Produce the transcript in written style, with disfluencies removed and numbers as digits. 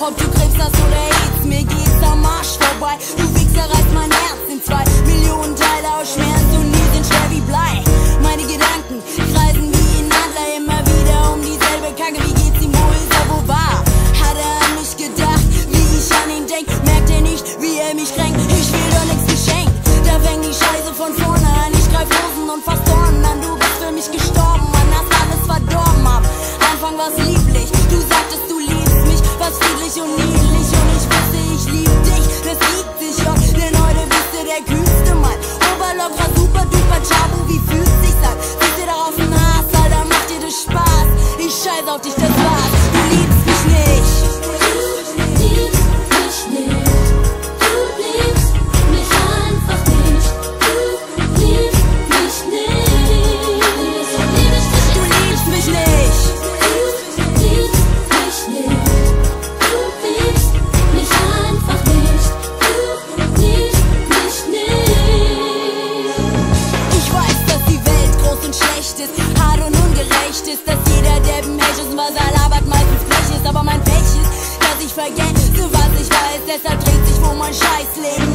Ob du Krebs hast oder AIDS, mir geht's am Arsch vorbei. Du Wichser reißt mein Herz in 2 Millionen Teile aus Schmerz und nie sind schwer wie Blei. Meine Gedanken kreisen wie ein Adler immer wieder um dieselbe Kacke. Wie geht's ihm, wo ist er, wo war? Hat er an mich gedacht, wie ich an ihn denk? Merkt er nicht, wie er mich kränkt? Ich will doch nichts geschenkt, da fängt die Scheiße von vorne an. Ich greif Rosen und fass Dornen an. Du bist für mich gestorben, Mann, hast alles verdorben. Am Anfang war's lieblich, du sagtest, du liebst mich, war's friedlich und niedlich. Und ich wusste, ich lieb dich, das liegt sich doch, denn heute bist du der kühlste Mann. Oberlocker, super duper Chabu, wie fühlt sich's an? Bist du darauf ein Hass, Alter, macht dir das Spaß? Ich scheiß auf dich, das war's, du liebst mich nicht. Hart und ungerecht ist, dass jeder derben Mensch ist und was er labert meistens Blech ist. Aber mein Pech ist, dass ich vergesse, was ich weiß. Deshalb dreht sich wo mein Scheißleben